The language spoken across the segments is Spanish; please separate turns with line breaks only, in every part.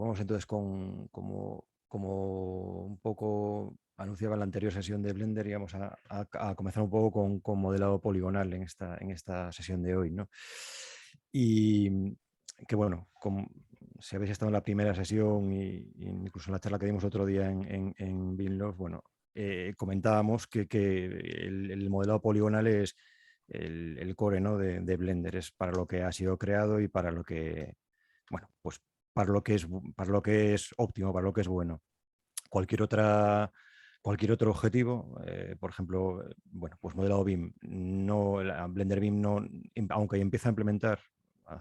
vamos entonces como un poco anunciaba en la anterior sesión de Blender, íbamos a comenzar un poco con modelado poligonal en esta sesión de hoy, ¿no? Y que bueno, si habéis estado en la primera sesión y incluso en la charla que dimos otro día en Binlof, bueno, comentábamos que el modelado poligonal es el core, ¿no? de Blender, es para lo que ha sido creado y para lo que, bueno, pues para lo que es óptimo, para lo que es bueno. Cualquier cualquier otro objetivo, por ejemplo, bueno, pues modelado BIM, no, Blender BIM no, aunque empieza a implementar,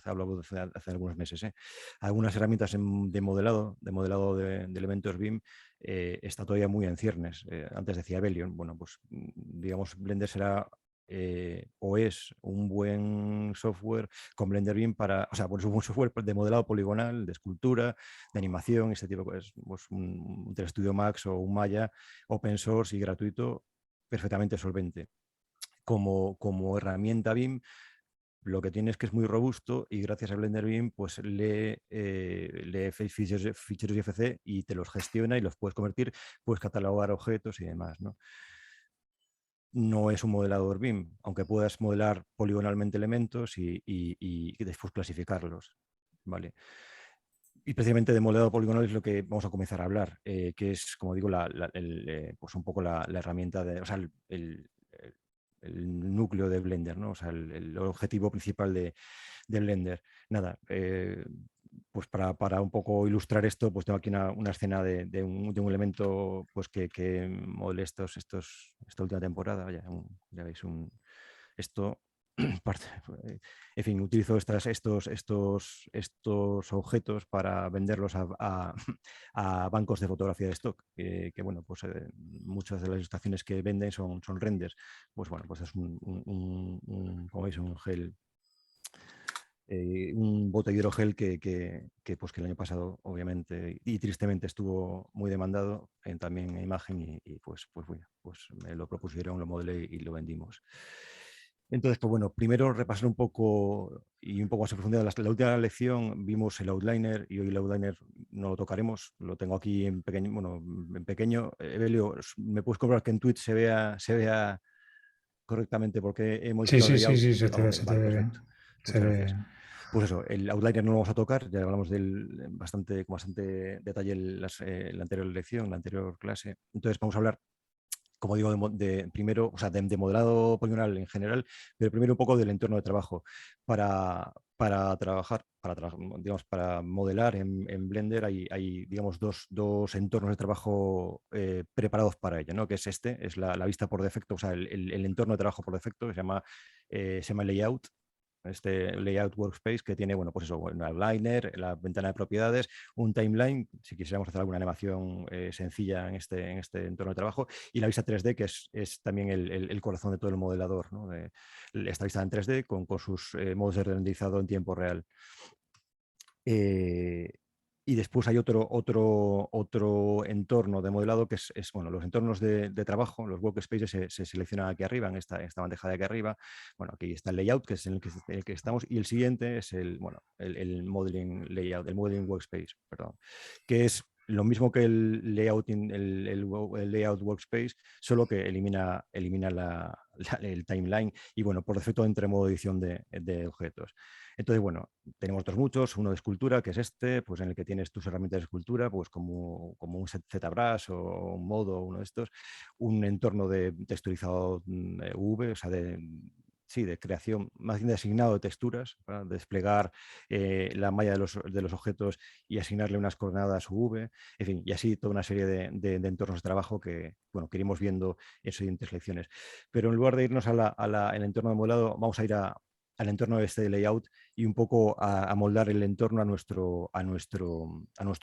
hablo hace algunos meses, algunas herramientas de modelado de elementos BIM, está todavía muy en ciernes. Antes decía Belion, bueno, pues digamos, Blender será o es un buen software con Blender BIM para, o sea, pues un buen software de modelado poligonal, de escultura, de animación, este tipo de cosas, pues un Studio Max o un Maya open source y gratuito, perfectamente solvente. Como herramienta BIM, lo que tiene es que es muy robusto y gracias a Blender BIM pues lee ficheros IFC y te los gestiona y los puedes convertir, puedes catalogar objetos y demás, ¿no? No es un modelador BIM, aunque puedas modelar poligonalmente elementos y después clasificarlos, ¿vale? Y precisamente de modelado poligonal es lo que vamos a comenzar a hablar, que es, como digo, pues un poco la herramienta, o sea, el núcleo de Blender, ¿no? O sea, el objetivo principal de Blender. Nada, pues para un poco ilustrar esto, pues tengo aquí una escena de un elemento pues que modelé esta última temporada. Vaya, ya veis, esto en fin, utilizo estos objetos para venderlos a bancos de fotografía de stock, que bueno, pues muchas de las ilustraciones que venden son renders. Pues bueno, pues es como veis, un gel, un bote de hidrogel pues que el año pasado, obviamente, y tristemente estuvo muy demandado también en imagen y pues bueno, pues me lo propusieron, lo modelé y lo vendimos. Entonces, pues bueno, primero repasar un poco y un poco más en profundidad. La última lección vimos el outliner y hoy el outliner no lo tocaremos, lo tengo aquí en pequeño. Bueno, en pequeño. Evelio, ¿me puedes comprobar que en Twitch se vea correctamente porque he
Sí,
modificado el
sí, sí,
layout?
sí,
Ok,
se te
vale,
ve
perfecto.
bien. Se
Muchas
ve.
gracias. Pues eso, el outliner no lo vamos a tocar, ya hablamos con bastante detalle la anterior lección, la anterior clase. Entonces vamos a hablar, como digo, primero, o sea, de modelado poligonal en general, pero primero un poco del entorno de trabajo. Para trabajar, digamos, para modelar en Blender hay digamos, dos entornos de trabajo preparados para ello, ¿no? Que es la vista por defecto, o sea, el entorno de trabajo por defecto, que se llama layout, este layout workspace, que tiene, bueno, pues eso, un outliner, la ventana de propiedades, un timeline, si quisiéramos hacer alguna animación sencilla en este entorno de trabajo, y la vista 3D, que es también el corazón de todo el modelador, ¿no? Esta vista en 3D con sus modos de renderizado en tiempo real. Eh, y después hay otro entorno de modelado que bueno, los entornos de trabajo, los workspaces se seleccionan aquí arriba, en esta bandeja de aquí arriba. Bueno, aquí está el layout, que es en el que estamos, y el siguiente es bueno, el modeling layout, el modeling workspace, perdón, que es lo mismo que el layout, el layout workspace, solo que elimina el timeline y, bueno, por defecto entra en modo edición de objetos. Entonces, bueno, tenemos otros muchos, uno de escultura, que es este, pues en el que tienes tus herramientas de escultura, pues como un ZBrush o un modo, uno de estos, un entorno de texturizado V, o sea, sí, de creación, más bien de asignado de texturas, para desplegar la malla de los objetos y asignarle unas coordenadas V, en fin, y así toda una serie de entornos de trabajo que, bueno, que iremos viendo en siguientes lecciones. Pero en lugar de irnos al entorno de modelado, vamos a ir al entorno de este layout y un poco a moldar el entorno a nuestro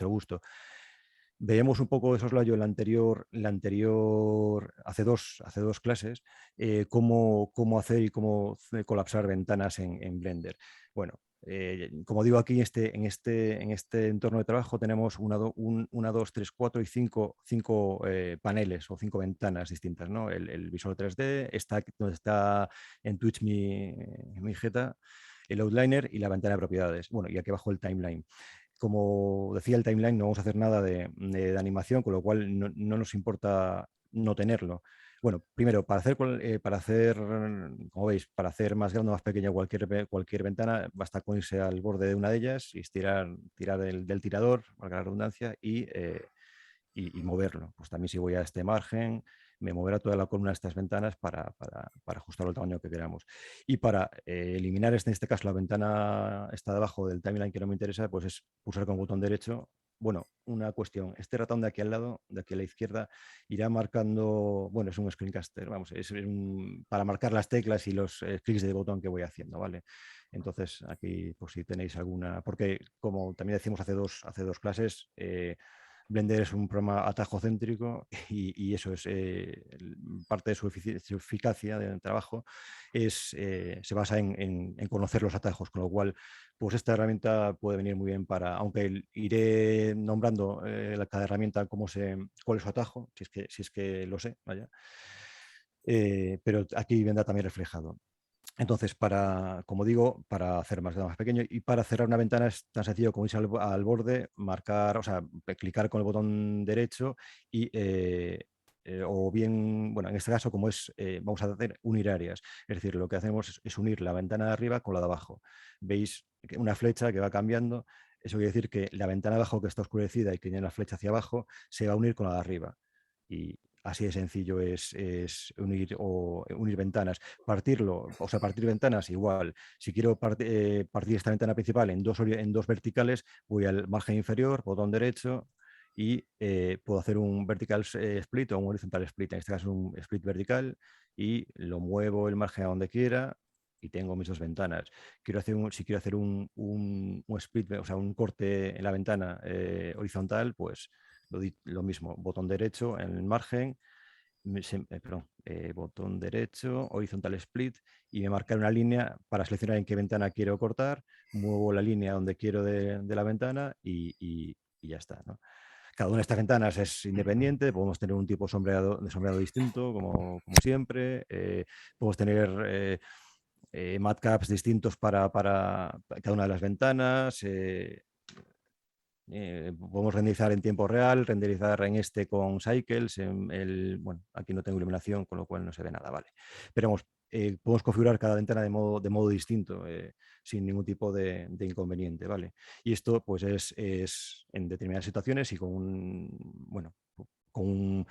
gusto. Veíamos un poco de soslayo en hace dos clases, cómo hacer y cómo colapsar ventanas en Blender. Bueno, como digo aquí, en este entorno de trabajo tenemos una, dos, tres, cuatro y cinco paneles o cinco ventanas distintas, ¿no? El Visual 3D, está donde está en Twitch mi jeta, el outliner y la ventana de propiedades. Bueno, y aquí abajo el timeline. como decía el timeline, no vamos a hacer nada de animación, con lo cual no nos importa no tenerlo. Bueno, primero, para hacer, como veis, para hacer más grande o más pequeña cualquier ventana, basta con irse al borde de una de ellas y tirar del tirador, valga la redundancia, y moverlo. Pues también si voy a este margen, me moverá toda la columna de estas ventanas para ajustar el tamaño que queramos. Y para eliminar en este caso la ventana esta de abajo del timeline que no me interesa, pues es pulsar con botón derecho. Bueno, una cuestión, este ratón de aquí al lado, de aquí a la izquierda, irá marcando, bueno, es un screencaster, vamos, para marcar las teclas y los clics de botón que voy haciendo, ¿vale? Entonces aquí, pues si tenéis alguna, porque como también decimos hace dos clases, Blender es un programa atajo céntrico y eso es parte de su eficacia de trabajo se basa en conocer los atajos, con lo cual pues esta herramienta puede venir muy bien aunque iré nombrando cada herramienta cuál es su atajo, si es que lo sé, vaya. Pero aquí vendrá también reflejado. Entonces, como digo, para hacer más grande, más pequeño y para cerrar una ventana es tan sencillo como irse al borde, marcar, o sea, clicar con el botón derecho o bien, bueno, en este caso, vamos a hacer unir áreas. Es decir, lo que hacemos es unir la ventana de arriba con la de abajo. Veis una flecha que va cambiando. Eso quiere decir que la ventana de abajo que está oscurecida y que tiene la flecha hacia abajo se va a unir con la de arriba. Y así de sencillo es unir ventanas. Partir ventanas igual. Si quiero partir esta ventana principal en dos verticales, voy al margen inferior, botón derecho, y puedo hacer un vertical split o un horizontal split. En este caso un split vertical y lo muevo el margen a donde quiera y tengo mis dos ventanas. Si quiero hacer un split, o sea, un corte en la ventana horizontal, pues lo mismo, botón derecho en el margen, botón derecho, horizontal split, y me marca una línea para seleccionar en qué ventana quiero cortar, muevo la línea donde quiero de la ventana y ya está, ¿no? Cada una de estas ventanas es independiente, podemos tener un tipo de sombreado distinto, como siempre, podemos tener matcaps distintos para cada una de las ventanas, podemos renderizar en tiempo real, renderizar en con cycles. Bueno, aquí no tengo iluminación, con lo cual no se ve nada, ¿vale? Pero vamos, podemos configurar cada ventana de modo distinto, sin ningún tipo de inconveniente, ¿vale? Y esto pues es en determinadas situaciones y bueno, con un,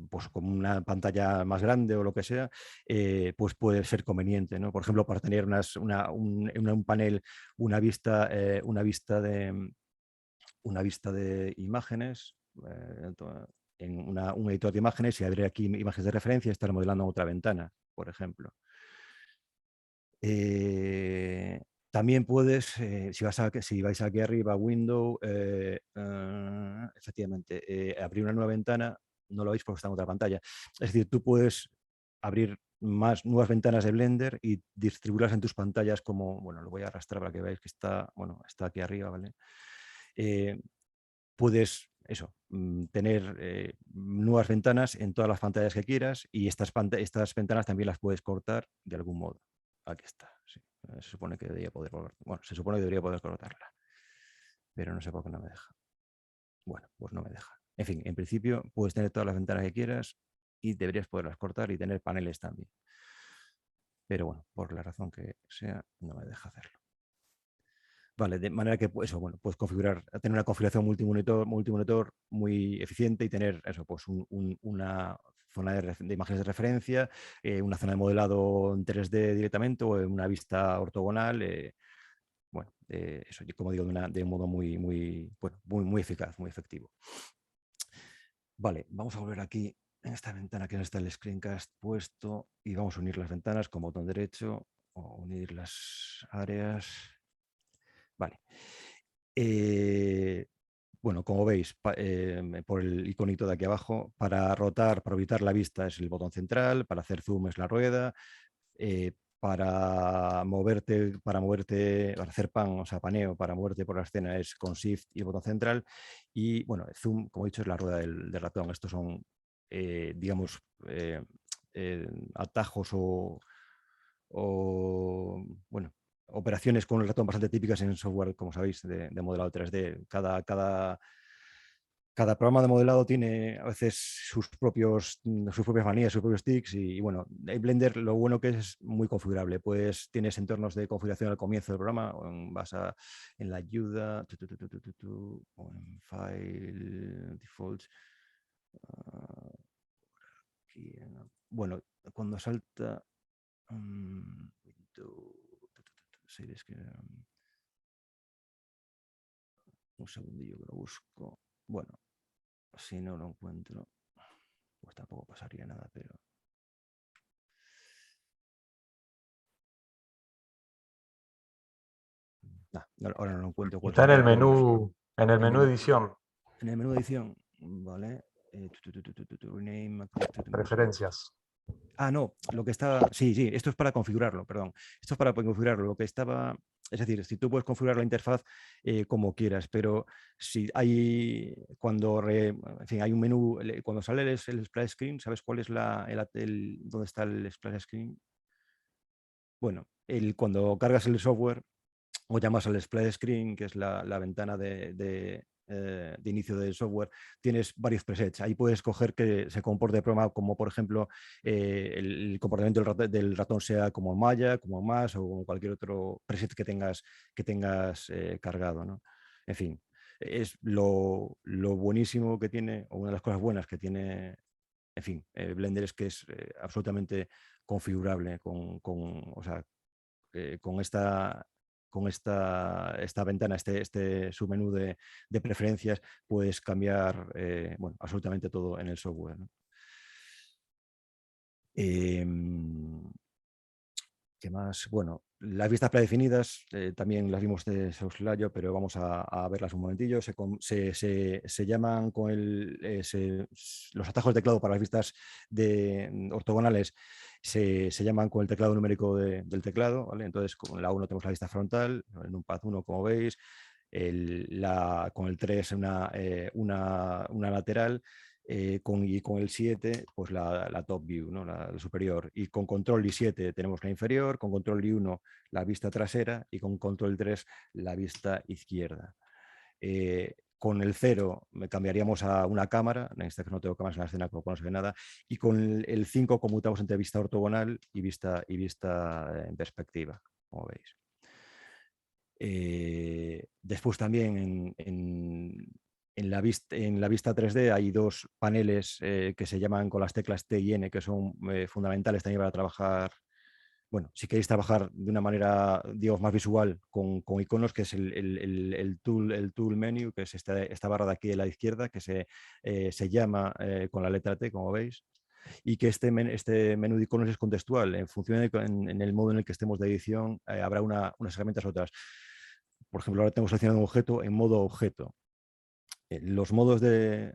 pues con una pantalla más grande o lo que sea, pues puede ser conveniente, ¿no? Por ejemplo, para tener un panel, una vista de imágenes, en un editor de imágenes y abrir aquí imágenes de referencia y estar modelando en otra ventana, por ejemplo. También puedes, si vais aquí arriba, Window, efectivamente, abrir una nueva ventana, no lo veis porque está en otra pantalla. Es decir, tú puedes abrir nuevas ventanas de Blender y distribuirlas en tus pantallas como, bueno, lo voy a arrastrar para que veáis que está aquí arriba, ¿vale? Puedes, tener nuevas ventanas en todas las pantallas que quieras y estas ventanas también las puedes cortar de algún modo. Aquí está, sí. Se supone que debería poder se supone que debería poder cortarla, pero no sé por qué no me deja. Bueno, pues no me deja. En fin, en principio puedes tener todas las ventanas que quieras y deberías poderlas cortar y tener paneles también. Pero bueno, por la razón que sea, no me deja hacerlo. Vale, de manera que eso, bueno, puedes tener una configuración multimonitor muy eficiente y tener eso, pues una zona de imágenes de referencia, una zona de modelado en 3D directamente o en una vista ortogonal. Bueno, eso, como digo, de un modo bueno, muy eficaz, muy efectivo. Vale, vamos a volver aquí en esta ventana que está el screencast puesto y vamos a unir las ventanas con botón derecho o unir las áreas. Vale. Bueno, como veis, por el iconito de aquí abajo, para rotar, para evitar la vista es el botón central, para hacer zoom es la rueda, para moverte, para hacer pan, o sea, paneo, para moverte por la escena es con Shift y el botón central. Y bueno, zoom, como he dicho, es la rueda del ratón. Estos son, digamos, atajos o bueno, operaciones con el ratón bastante típicas en software, como sabéis, de modelado 3D. Cada programa de modelado tiene a veces sus propias manías, sus propios tics y bueno, en Blender lo bueno que es muy configurable, pues tienes entornos de configuración al comienzo del programa, vas en la ayuda, o en File, Defaults, aquí, bueno, cuando salta, un segundillo que lo busco, bueno, si no lo encuentro, pues tampoco pasaría nada, pero... ahora no lo encuentro.
Está en el menú,
menú
edición.
En el menú de edición, vale. Rename,
Preferencias.
no, lo que estaba... Sí, esto es para configurarlo, perdón. Esto es para configurarlo. Lo que estaba... Es decir, si tú puedes configurar la interfaz como quieras, pero si hay... En fin, hay un menú... Cuando sale el splash screen, ¿sabes cuál es dónde está el splash screen? Bueno, cuando cargas el software o llamas al splash screen, que es la ventana de inicio del software, tienes varios presets. Ahí puedes coger que se comporte de forma como, por ejemplo, el comportamiento del ratón sea como Maya, como más o cualquier otro preset que tengas cargado, ¿no? En fin, es lo buenísimo que tiene, o una de las cosas buenas que tiene, en fin, Blender es que es absolutamente configurable o sea, con esta ventana, este submenú de preferencias, puedes cambiar bueno, absolutamente todo en el software, ¿no? ¿Qué más? Bueno, las vistas predefinidas también las vimos de soslayo, pero vamos a verlas un momentillo. Se llaman con los atajos de teclado para las vistas ortogonales se llaman con el teclado numérico del teclado, ¿vale? Entonces, con la 1 tenemos la vista frontal, en un pad 1, como veis, con el 3 una lateral, y con el 7, pues la top view, ¿no? La superior. Y con control i7 tenemos la inferior, con control i1 la vista trasera y con control 3 la vista izquierda. Con el 0 me cambiaríamos a una cámara, en este caso no tengo cámaras en la escena, con lo cual no se ve nada, y con el 5 conmutamos entre vista ortogonal y vista en perspectiva, como veis. Después también en la vista 3D hay dos paneles que se llaman con las teclas T y N, que son fundamentales también para trabajar. Bueno, si queréis trabajar de una manera, digamos, más visual con iconos, que es el tool menu, que es esta barra de aquí a la izquierda, que se llama con la letra T, como veis, y que este menú de iconos es contextual. En función en el modo en el que estemos de edición, habrá unas herramientas u otras. Por ejemplo, ahora tengo seleccionado un objeto en modo objeto. Los modos de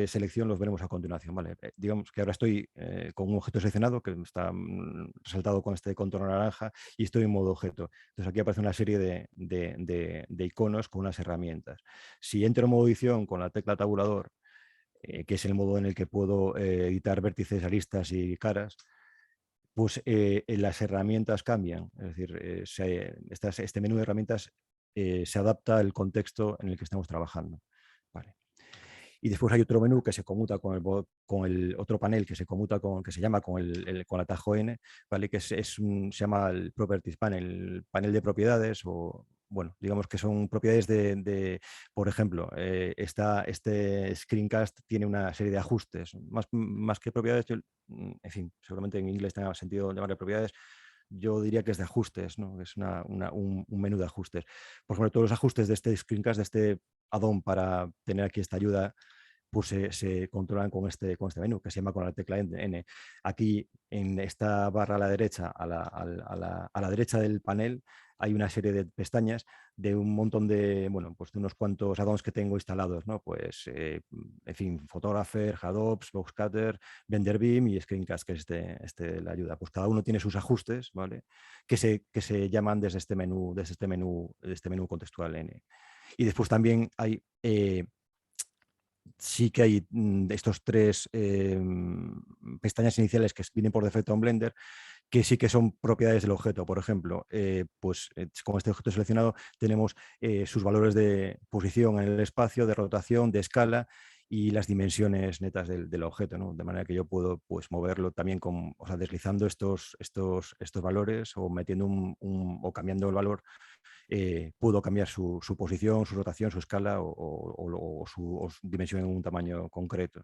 selección los veremos a continuación. ¿Vale? Digamos que ahora estoy con un objeto seleccionado que está resaltado con este contorno naranja y estoy en modo objeto. Entonces aquí aparece una serie de iconos con unas herramientas. Si entro en modo edición con la tecla tabulador, que es el modo en el que puedo editar vértices, aristas y caras, pues las herramientas cambian. Es decir, este menú de herramientas se adapta al contexto en el que estamos trabajando. Vale. Y después hay otro menú que se conmuta con el otro panel que que se llama con el atajo N, ¿vale? Que se llama el Properties Panel, el panel de propiedades, o bueno, digamos que son propiedades por ejemplo, este screencast tiene una serie de ajustes, más que propiedades, en fin, seguramente en inglés tenga sentido llamarle propiedades. Yo diría que es de ajustes, ¿no? Es un menú de ajustes. Por ejemplo, todos los ajustes de este screencast, de este add-on para tener aquí esta ayuda, pues se controlan con este menú, que se llama con la tecla N. Aquí, en esta barra a la derecha, a la derecha del panel, hay una serie de pestañas de un montón de, bueno, pues de unos cuantos add-ons que tengo instalados, ¿no? Pues, en fin, Photographer, Hadops, Boxcutter, Benderbeam y Screencast, que es la ayuda. Pues cada uno tiene sus ajustes, ¿vale? Que se llaman desde este menú contextual N. Y después también hay sí que hay estos tres pestañas iniciales que vienen por defecto en Blender, que sí que son propiedades del objeto. Por ejemplo, con este objeto seleccionado tenemos sus valores de posición en el espacio, de rotación, de escala y las dimensiones netas del objeto, ¿no? De manera que yo puedo, pues, moverlo también o sea, deslizando estos valores o metiendo o cambiando el valor. Puedo cambiar su posición, su rotación, su escala o su dimensión en un tamaño concreto.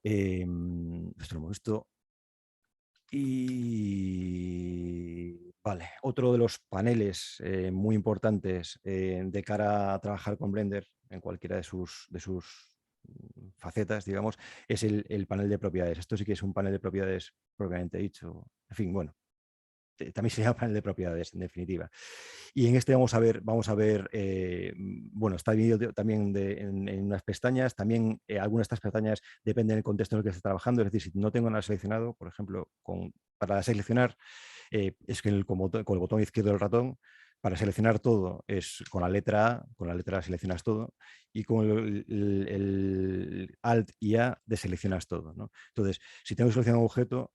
Esto lo hemos visto. Y vale, otro de los paneles muy importantes de cara a trabajar con Blender en cualquiera de sus facetas, digamos, es el panel de propiedades. Esto sí que es un panel de propiedades propiamente dicho. En fin, bueno, también se llama panel de propiedades, en definitiva. Y en este vamos a ver bueno, está dividido también en unas pestañas. También algunas de estas pestañas dependen del contexto en el que esté trabajando. Es decir, si no tengo nada seleccionado, por ejemplo, para seleccionar, es que con el botón izquierdo del ratón, para seleccionar todo es con la letra A, seleccionas todo, y con el Alt y A deseleccionas todo, ¿no? Entonces, si tengo seleccionado un objeto,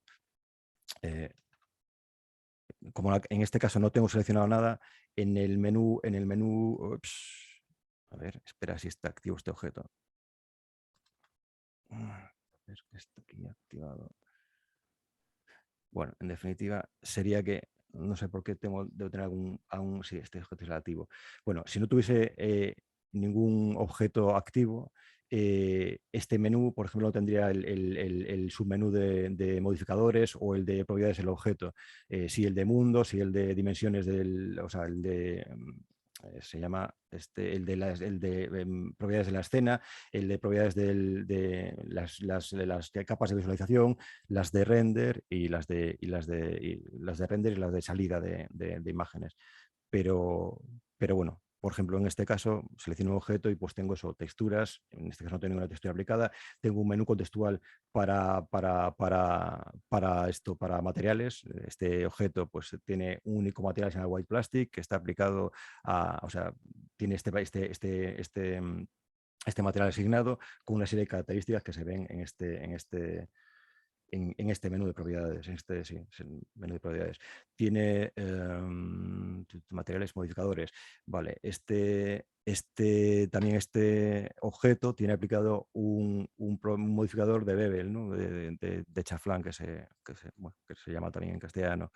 como en este caso no tengo seleccionado nada, en el menú, ups, a ver, espera si está activo este objeto. Es que está aquí activado. Bueno, en definitiva, sería que, no sé por qué debo tener sí, este objeto es activo. Bueno, si no tuviese ningún objeto activo, este menú, por ejemplo, no tendría el submenú de modificadores o el de propiedades del objeto. Sí, el de mundo, sí, el de dimensiones o sea, el de se llama propiedades de la escena, el de propiedades de las capas de visualización, las de render y las de render y las de salida de imágenes. Pero bueno, por ejemplo, en este caso selecciono un objeto y pues tengo eso, texturas. En este caso no tengo ninguna textura aplicada. Tengo un menú contextual para materiales. Este objeto pues tiene un único material, se llama white plastic, que está aplicado o sea, tiene este material asignado con una serie de características que se ven en este menú de propiedades, sí, es el menú de propiedades. Tiene materiales modificadores. Vale, también este objeto tiene aplicado un modificador de Bevel, ¿no? de Chaflán, bueno, que se llama también en castellano,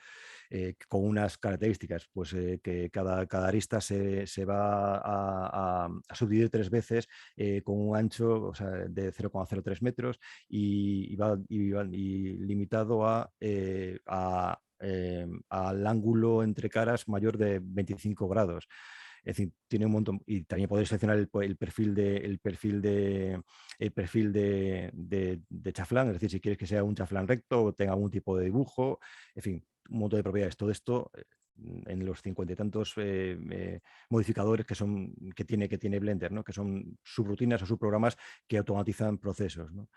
con unas características, pues que cada arista se va a subdividir 3 veces con un ancho, o sea, de 0,03 metros y limitado al ángulo entre caras mayor de 25 grados. Es decir, tiene un montón. Y también podéis seleccionar el perfil de chaflán, es decir, si quieres que sea un chaflán recto o tenga algún tipo de dibujo, en fin, un montón de propiedades. Todo esto en los 50 y tantos modificadores que tiene Blender, ¿no? Que son subrutinas o subprogramas que automatizan procesos, ¿no?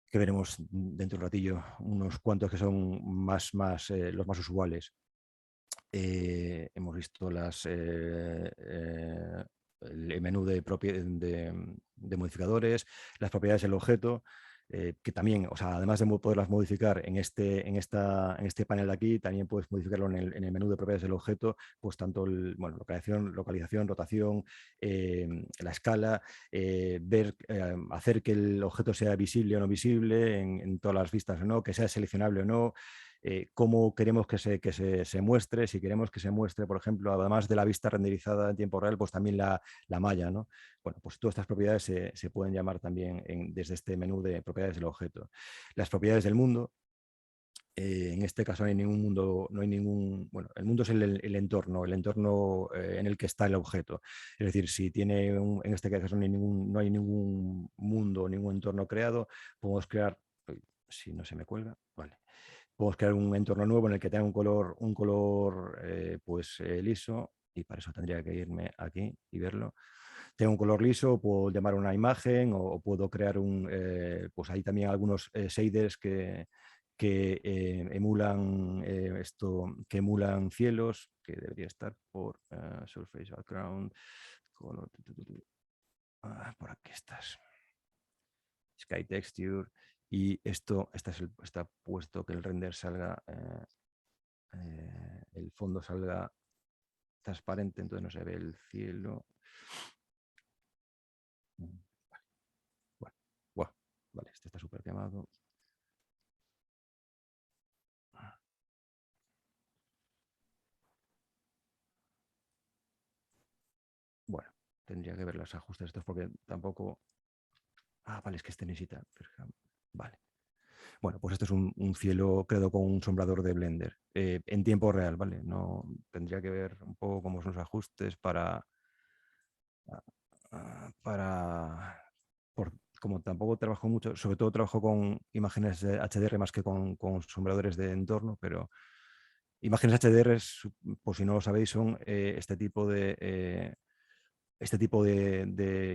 Que veremos dentro de un ratillo unos cuantos que son los más usuales. Hemos visto el menú de modificadores, las propiedades del objeto, que también, o sea, además de poderlas modificar en este panel de aquí, también puedes modificarlo en el menú de propiedades del objeto, pues tanto localización, rotación, la escala, hacer que el objeto sea visible o no visible en todas las vistas o no, que sea seleccionable o no. Cómo queremos que se muestre, si queremos que se muestre, por ejemplo, además de la vista renderizada en tiempo real, pues también la malla, ¿no? Bueno, pues todas estas propiedades se pueden llamar también desde este menú de propiedades del objeto. Las propiedades del mundo, en este caso no hay ningún mundo, bueno, el mundo es el entorno en el que está el objeto. Es decir, si en este caso no hay ningún mundo, ningún entorno creado, podemos crear, si no se me cuelga, vale. Podemos crear un entorno nuevo en el que tenga un color liso, y para eso tendría que irme aquí y verlo. Tengo un color liso, puedo llamar una imagen o puedo crear pues hay también algunos shaders que emulan cielos, que debería estar por Surface Background, color, por aquí estás. Sky Texture. Y esto está puesto que el render salga, el fondo salga transparente, entonces no se ve el cielo. Bueno, bueno, vale, este está súper quemado. Bueno, tendría que ver los ajustes estos porque tampoco... vale, es que este necesita... Vale. Bueno, pues esto es un cielo creado con un sombrador de Blender en tiempo real, ¿vale? No, tendría que ver un poco cómo son los ajustes para como tampoco trabajo mucho, sobre todo trabajo con imágenes de HDR más que con sombradores de entorno, pero imágenes HDR, por si no lo sabéis, son este tipo de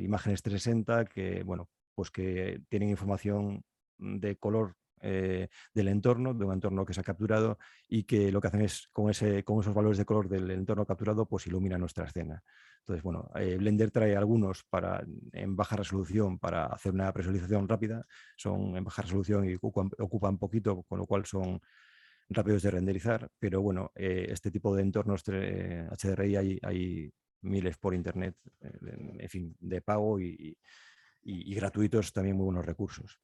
imágenes 360 que, bueno, pues que tienen información de color del entorno, de un entorno que se ha capturado y que lo que hacen es, con esos valores de color del entorno capturado, pues ilumina nuestra escena. Entonces, bueno, Blender trae algunos en baja resolución para hacer una presurización rápida, son en baja resolución y ocupan poquito, con lo cual son rápidos de renderizar, pero bueno, este tipo de entornos HDRI hay miles por internet, en fin, de pago y gratuitos también muy buenos recursos.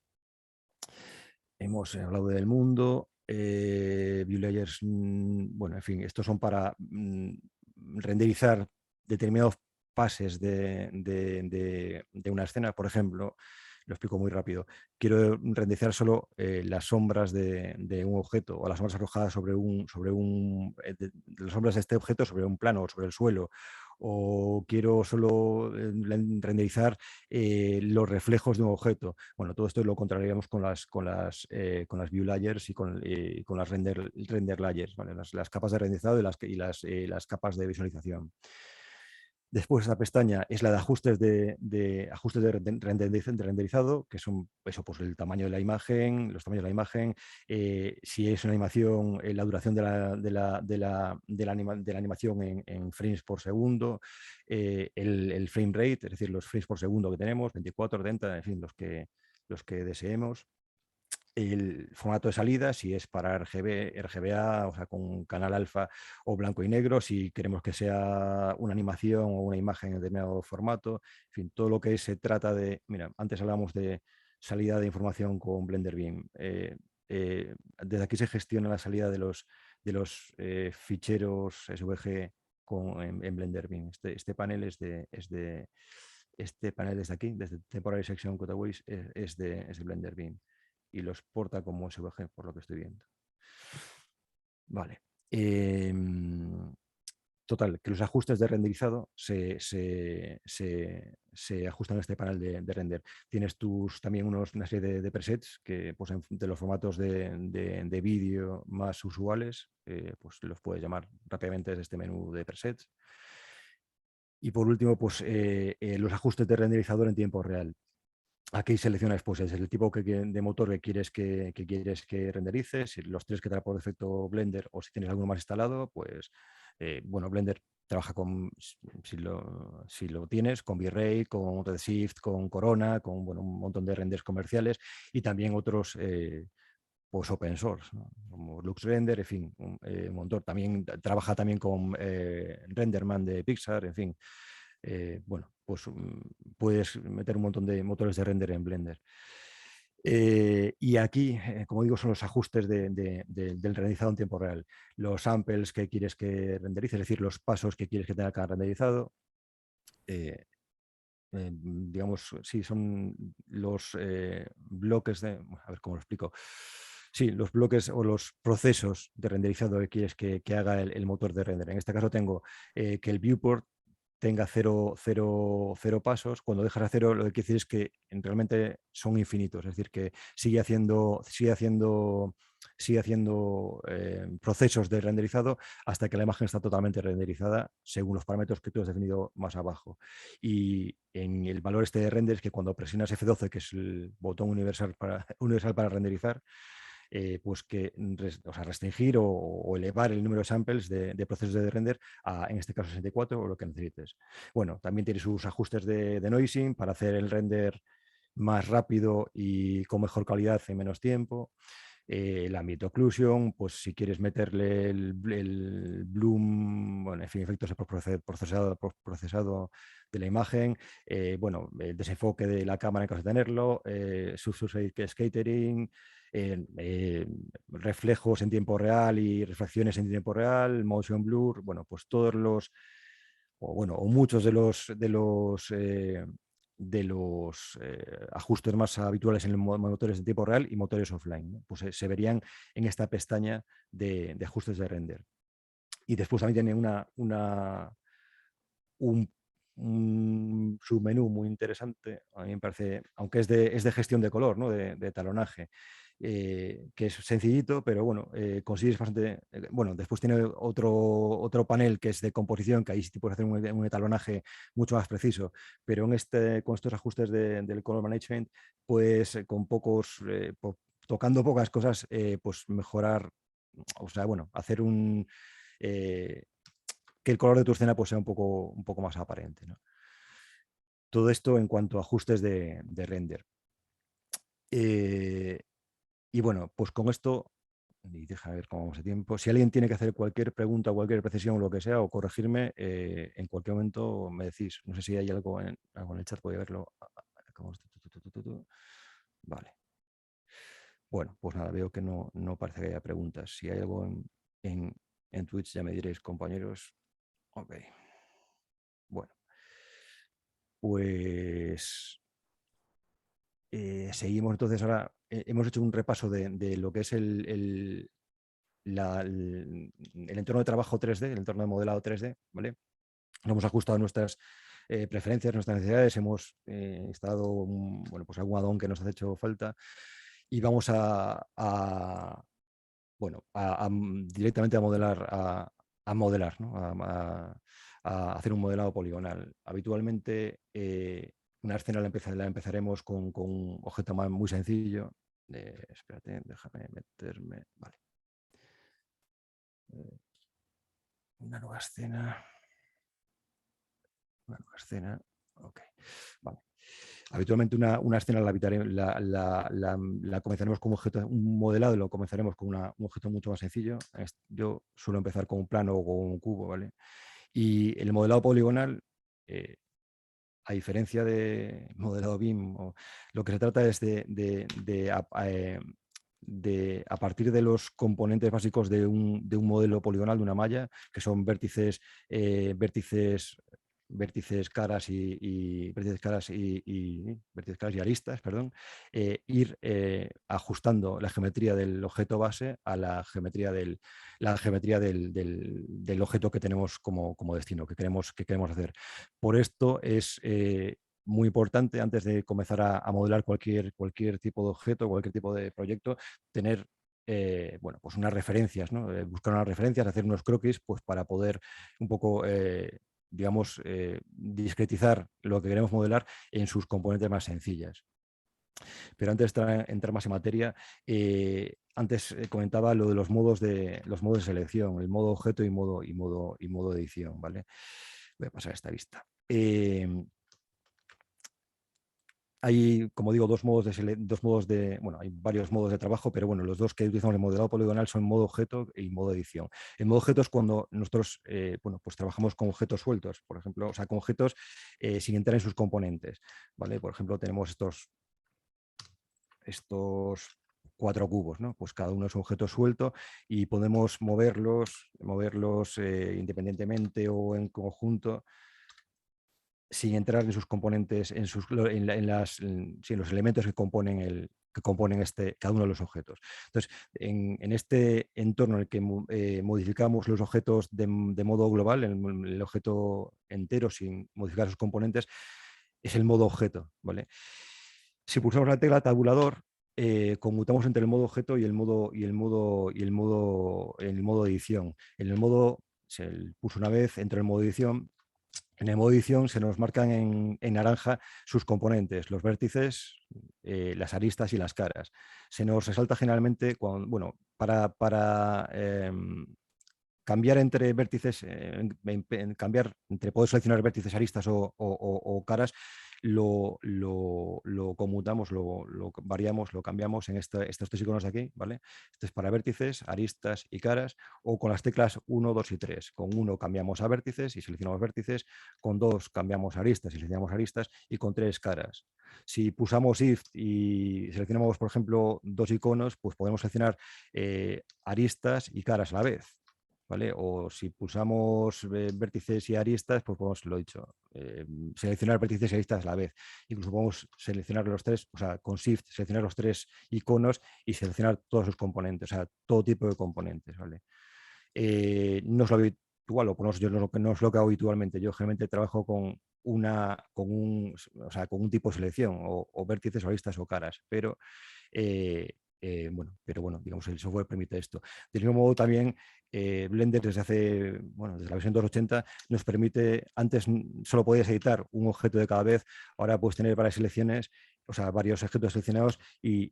Hemos hablado del mundo, view layers, bueno, en fin, estos son para renderizar determinados pases de una escena, por ejemplo, lo explico muy rápido. Quiero renderizar solo las sombras de un objeto o las sombras arrojadas de las sombras de este objeto sobre un plano o sobre el suelo. O quiero solo renderizar los reflejos de un objeto. Bueno, todo esto lo controlaríamos con las view layers y con las render layers, ¿vale? Las capas de renderizado y las capas de visualización. Después esta pestaña es la de ajustes ajustes de renderizado, que son eso, pues el tamaño de la imagen, los tamaños de la imagen, si es una animación, la duración de la animación en frames por segundo, el frame rate, es decir, los frames por segundo que tenemos, 24, 30, en fin, los que deseemos. El formato de salida, si es para RGBA, o sea, con canal alfa o blanco y negro, si queremos que sea una animación o una imagen en determinado formato, en fin, todo lo que se trata de, mira, antes hablábamos de salida de información con Blender Beam. Desde aquí se gestiona la salida de los ficheros SVG en Blender Beam. Este panel este panel desde aquí, desde Temporary Section Cutaways, es de Blender Beam y los porta como SVG, por lo que estoy viendo. Vale. Total, que los ajustes de renderizado se ajustan a este panel de render. Tienes también una serie de presets que pues, de los formatos de vídeo más usuales, pues los puedes llamar rápidamente desde este menú de presets. Y por último, pues los ajustes de renderizador en tiempo real. Aquí seleccionas pues, es el tipo de motor que quieres que renderices, si los tres que trae por defecto Blender o si tienes alguno más instalado, pues bueno, Blender trabaja si lo tienes, con V-Ray, con Redshift, con Corona, con bueno, un montón de renders comerciales y también otros pues open source, ¿no? Como LuxRender, en fin, un montón. También trabaja también con Renderman de Pixar, en fin. Bueno, pues puedes meter un montón de motores de render en Blender. Y aquí, como digo, son los ajustes del renderizado en tiempo real. Los samples que quieres que renderice, es decir, los pasos que quieres que tenga cada renderizado. Digamos, sí, son los bloques a ver cómo lo explico. Sí, los bloques o los procesos de renderizado que quieres que haga el motor de render. En este caso tengo que el viewport tenga cero pasos. Cuando dejas a cero, lo que quiere decir es que realmente son infinitos, es decir, que sigue haciendo procesos de renderizado hasta que la imagen está totalmente renderizada según los parámetros que tú has definido más abajo. Y en el valor este de render es que cuando presionas F12, que es el botón universal para renderizar, pues que o sea, restringir o elevar el número de samples de procesos de render a, en este caso, 64 o lo que necesites. Bueno, también tiene sus ajustes de noising para hacer el render más rápido y con mejor calidad en menos tiempo. El ambient occlusion, pues si quieres meterle el bloom, bueno, en fin, efectos de procesado de la imagen, bueno, el desenfoque de la cámara en caso de tenerlo, subsurface scattering, reflejos en tiempo real y refracciones en tiempo real, motion blur, bueno, pues todos los, o bueno, o muchos de los ajustes más habituales en motores de tiempo real y motores offline, ¿no? Pues se verían en esta pestaña de ajustes de render. Y después también tiene un submenú muy interesante, a mí me parece, aunque es de gestión de color, ¿no? de talonaje, que es sencillito, pero bueno, consigues bastante. Bueno, después tiene otro panel que es de composición, que ahí sí te puedes hacer un etalonaje mucho más preciso, pero con estos ajustes del color management, pues con tocando pocas cosas, pues mejorar, o sea, bueno, hacer que el color de tu escena pues sea un poco más aparente, ¿no? Todo esto en cuanto a ajustes de render. Y bueno, pues con esto, y deja ver cómo vamos de tiempo. Si alguien tiene que hacer cualquier pregunta, cualquier precisión o lo que sea, o corregirme, en cualquier momento me decís. No sé si hay algo en el chat, voy a verlo. Vale. Bueno, pues nada, veo que no parece que haya preguntas. Si hay algo en Twitch ya me diréis, compañeros. Ok. Bueno, pues seguimos entonces ahora. Hemos hecho un repaso de lo que es el entorno de trabajo 3D, el entorno de modelado 3D, ¿vale? Lo hemos ajustado a nuestras preferencias, nuestras necesidades, hemos instalado bueno, pues algún add-on que nos ha hecho falta y vamos bueno, directamente a modelar, a modelar, ¿no? A hacer un modelado poligonal. Habitualmente una escena la empezaremos con un objeto muy sencillo. Espérate, déjame meterme. Vale. Una nueva escena. Una nueva escena. Ok. Vale. Habitualmente una escena la comenzaremos con un modelado, lo comenzaremos con un objeto mucho más sencillo. Yo suelo empezar con un plano o con un cubo, ¿vale? Y el modelado poligonal, a diferencia de modelado BIM, lo que se trata es a partir de los componentes básicos de un modelo poligonal, de una malla, que son vértices, caras vértices caras y aristas, perdón, ir ajustando la geometría del objeto base a la geometría del objeto que tenemos como destino, que queremos hacer. Por esto es muy importante, antes de comenzar a modelar cualquier tipo de objeto, cualquier tipo de proyecto, tener bueno, pues unas referencias, ¿no? Buscar unas referencias, hacer unos croquis, pues para poder un poco, digamos, discretizar lo que queremos modelar en sus componentes más sencillas. Pero antes de entrar más en materia, antes comentaba lo de los modos de selección, el modo objeto y modo edición, ¿vale? Voy a pasar a esta vista. Hay, como digo, bueno, hay varios modos de trabajo, pero bueno, los dos que utilizamos en modelado poligonal son modo objeto y modo edición. El modo objeto es cuando nosotros, bueno, pues trabajamos con objetos sueltos, por ejemplo, o sea, con objetos sin entrar en sus componentes, ¿vale? Por ejemplo, tenemos estos 4 cubos, ¿no? Pues cada uno es un objeto suelto y podemos moverlos independientemente o en conjunto, sin entrar en sus componentes, en los elementos que componen cada uno de los objetos. Entonces, en este entorno en el que modificamos los objetos de modo global, el objeto entero sin modificar sus componentes, es el modo objeto, ¿vale? Si pulsamos la tecla tabulador, conmutamos entre el modo objeto y el modo edición. En el modo, se pulso una vez, entro en el modo edición en el modo edición se nos marcan en naranja sus componentes, los vértices, las aristas y las caras. Se nos resalta generalmente bueno, para cambiar entre vértices, cambiar entre poder seleccionar vértices, aristas o caras, lo conmutamos, lo variamos, lo cambiamos en estos tres iconos de aquí, ¿vale? Este es para vértices, aristas y caras, o con las teclas 1, 2 y 3. Con 1 cambiamos a vértices y seleccionamos vértices, con 2 cambiamos a aristas y seleccionamos aristas, y con 3 caras. Si pulsamos Shift y seleccionamos, por ejemplo, dos iconos, pues podemos seleccionar aristas y caras a la vez. ¿Vale? O si pulsamos vértices y aristas, pues podemos, lo he dicho, seleccionar vértices y aristas a la vez. Incluso podemos seleccionar los tres, o sea, con Shift seleccionar los tres iconos y seleccionar todos sus componentes, o sea, todo tipo de componentes, ¿vale? No es lo habitual, o por lo menos yo no es lo que hago habitualmente. Yo generalmente trabajo con con un tipo de selección, o vértices, o aristas o caras, pero pero bueno, digamos, el software permite esto. Del mismo modo, también Blender desde la versión 2.80 nos permite, antes solo podías editar un objeto de cada vez, ahora puedes tener varias selecciones, o sea, varios objetos seleccionados y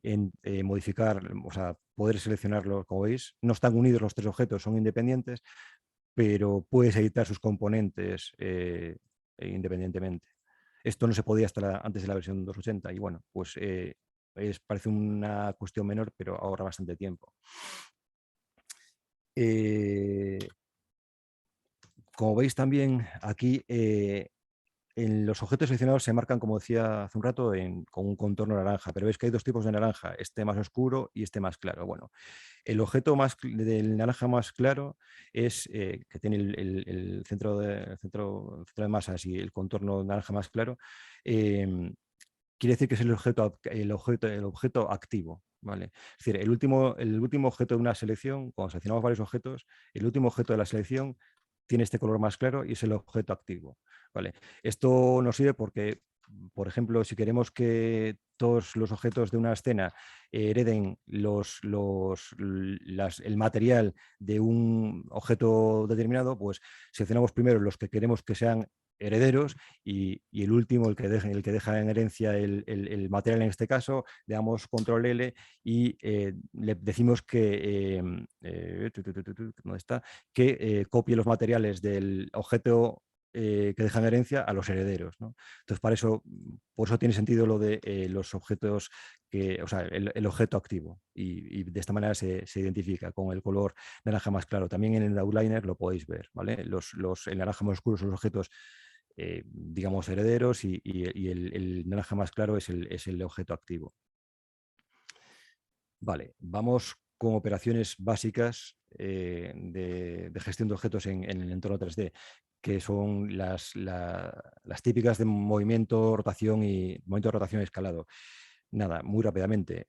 modificar, o sea, poder seleccionarlos, como veis. No están unidos los tres objetos, son independientes, pero puedes editar sus componentes independientemente. Esto no se podía hasta antes de la versión 2.80 y bueno, pues parece una cuestión menor, pero ahorra bastante tiempo. Como veis también aquí, en los objetos seleccionados se marcan, como decía hace un rato, con un contorno naranja, pero veis que hay dos tipos de naranja, este más oscuro y este más claro. Bueno, el objeto del naranja más claro es que tiene el centro de masas y el contorno naranja más claro. Quiere decir que es el objeto activo. ¿Vale? Es decir, el último objeto de una selección, cuando seleccionamos varios objetos, el último objeto de la selección tiene este color más claro y es el objeto activo. ¿Vale? Esto nos sirve porque, por ejemplo, si queremos que todos los objetos de una escena hereden el material de un objeto determinado, pues seleccionamos primero los que queremos que sean herederos y el último, el que deja en herencia el material en este caso, le damos control L y le decimos que, ¿dónde está? Que copie los materiales del objeto que dejan herencia a los herederos, ¿no? Entonces, por eso tiene sentido lo de los objetos, o sea, el objeto activo, y de esta manera se identifica con el color naranja más claro. También en el outliner lo podéis ver, ¿vale? El naranja más oscuro son los objetos digamos, herederos y el naranja más claro es el objeto activo. Vale, vamos con operaciones básicas de gestión de objetos en el entorno 3D, que son las típicas de movimiento, rotación y escalado. Nada, muy rápidamente.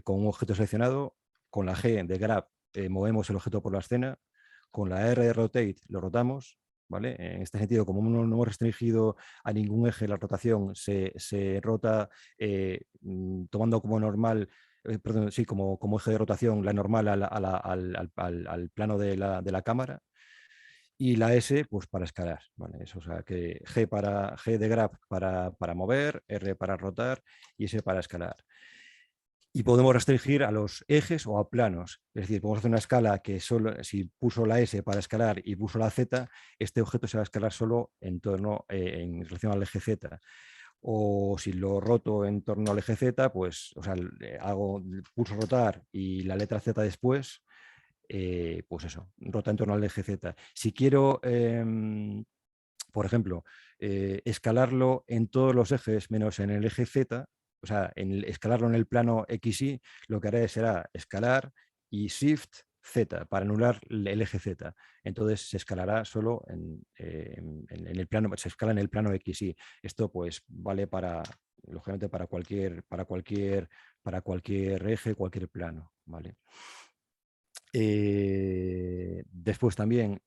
Con un objeto seleccionado, con la G de Grab movemos el objeto por la escena, con la R de Rotate lo rotamos, ¿vale? En este sentido, como no hemos restringido a ningún eje la rotación, se rota tomando como normal, perdón, sí, como eje de rotación la normal al plano de la cámara, y la S pues para escalar, ¿vale? Eso, o sea, que G de grab para mover, R para rotar y S para escalar. Y podemos restringir a los ejes o a planos. Es decir, podemos hacer una escala que solo, si puso la S para escalar y puso la Z, este objeto se va a escalar solo en relación al eje Z. O si lo roto en torno al eje Z, pues, o sea, pulso rotar y la letra Z después, pues eso, rota en torno al eje Z. Si quiero, por ejemplo, escalarlo en todos los ejes menos en el eje Z, o sea, escalarlo en el plano XY, lo que haré será escalar y Shift Z para anular el eje Z. Entonces se escalará solo en el plano, se escala en el plano XY. Esto pues vale lógicamente para cualquier eje, cualquier plano, ¿vale? Después también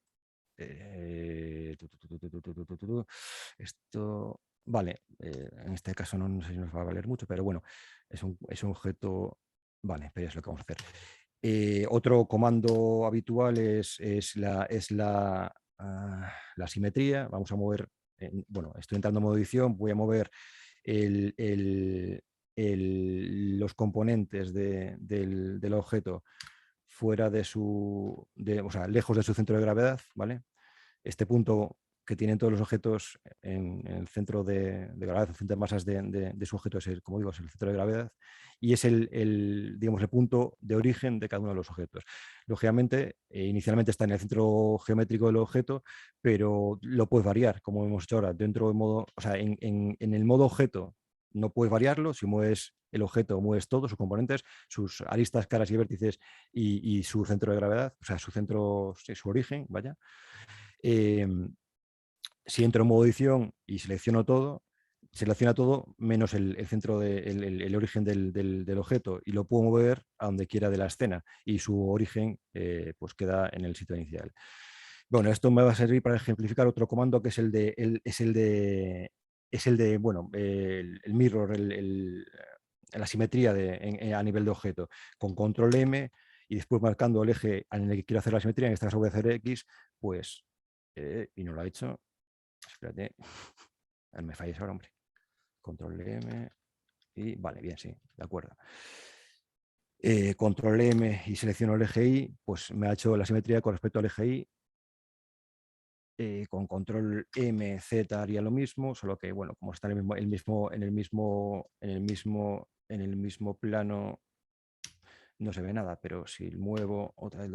esto, vale, en este caso no sé si nos va a valer mucho, pero bueno, es un objeto, vale, pero es lo que vamos a hacer. Otro comando habitual es la simetría, vamos a mover, bueno, estoy entrando en modo edición, voy a mover los componentes del objeto fuera o sea, lejos de su centro de gravedad, ¿vale? Este punto que tienen todos los objetos en el centro de gravedad, el centro de masas de su objeto es, como digo, es el centro de gravedad y es digamos, el punto de origen de cada uno de los objetos. Lógicamente, inicialmente está en el centro geométrico del objeto, pero lo puedes variar, como hemos hecho ahora, dentro del modo, o sea, en el modo objeto no puedes variarlo, si mueves el objeto, mueves todos sus componentes, sus aristas, caras y vértices y su centro de gravedad, o sea, su centro, sí, su origen, vaya. Eh, si entro en modo edición y selecciona todo menos el centro, el origen del objeto y lo puedo mover a donde quiera de la escena y su origen pues queda en el sitio inicial. Bueno, esto me va a servir para ejemplificar otro comando que es el de bueno, el mirror, la simetría a nivel de objeto, con control M y después marcando el eje en el que quiero hacer la simetría, en este caso voy a hacer X, pues, y no lo ha hecho, espérate, me falles ahora, hombre. Control M y vale, bien, sí, de acuerdo. Control M y selecciono el eje Y, pues me ha hecho la simetría con respecto al eje Y. Con control M, Z haría lo mismo, solo que, bueno, como está en el mismo plano, no se ve nada, pero si muevo otra vez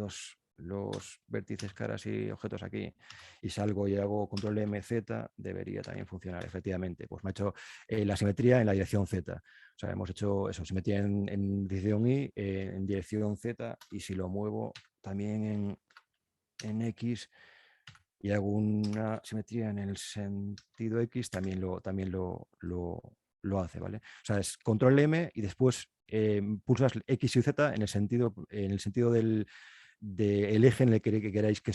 los vértices, caras y objetos aquí y salgo y hago control M, Z, debería también funcionar, efectivamente. Pues me ha hecho la simetría en la dirección Z. O sea, hemos hecho eso, simetría en dirección Y, en dirección Z, y si lo muevo también en X y hago una simetría en el sentido X, también lo hace, ¿vale? O sea, es control M y después pulsas X y Z en el sentido del eje en el que queráis que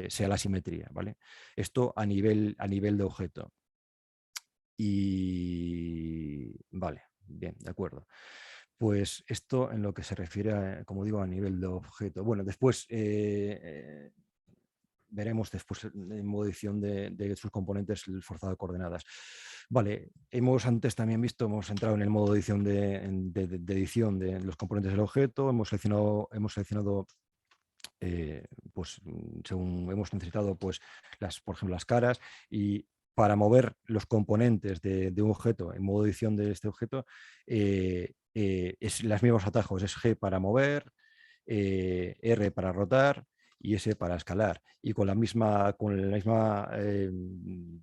sea la simetría, ¿vale? Esto a nivel de objeto. Y vale, bien, de acuerdo. Pues esto en lo que se refiere, como digo, a nivel de objeto. Bueno, después veremos después en modo edición de sus componentes el forzado de coordenadas. Vale, hemos antes también visto, hemos entrado en el modo edición de edición de los componentes del objeto, hemos seleccionado pues según hemos necesitado, pues por ejemplo, las caras, y para mover los componentes de un objeto en modo edición de este objeto, es los mismos atajos, es G para mover, R para rotar y S para escalar. Y con la misma, en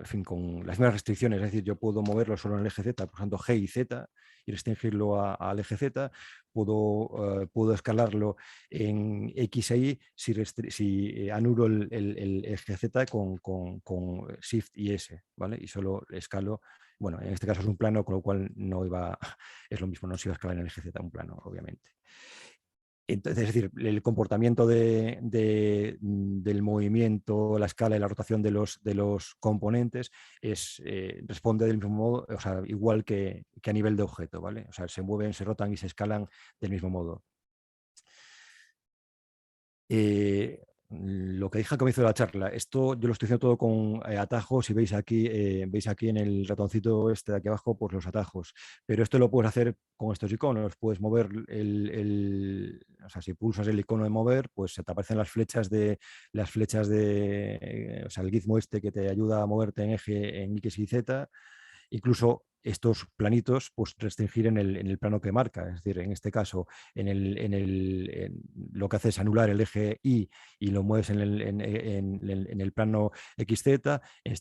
fin, con las mismas restricciones, es decir, yo puedo moverlo solo en el eje Z, pulsando G y Z y restringirlo al eje Z, puedo escalarlo en X e Y si anulo el eje Z con Shift y S, ¿vale? Y solo escalo, bueno, en este caso es un plano, con lo cual no iba, es lo mismo, no se iba a escalar en el eje Z un plano, obviamente. Entonces, es decir, el comportamiento del movimiento, la escala y la rotación de los componentes responde del mismo modo, o sea, igual que a nivel de objeto, ¿vale? O sea, se mueven, se rotan y se escalan del mismo modo. Lo que dije al comienzo de la charla, esto yo lo estoy haciendo todo con atajos y veis aquí en el ratoncito este de aquí abajo pues los atajos, pero esto lo puedes hacer con estos iconos, puedes mover o sea, si pulsas el icono de mover, pues se te aparecen las flechas o sea, el gizmo este que te ayuda a moverte en eje en X y Z. Incluso estos planitos, pues restringir en el plano que marca. Es decir, en este caso, lo que hace es anular el eje Y y lo mueves en el plano XZ. En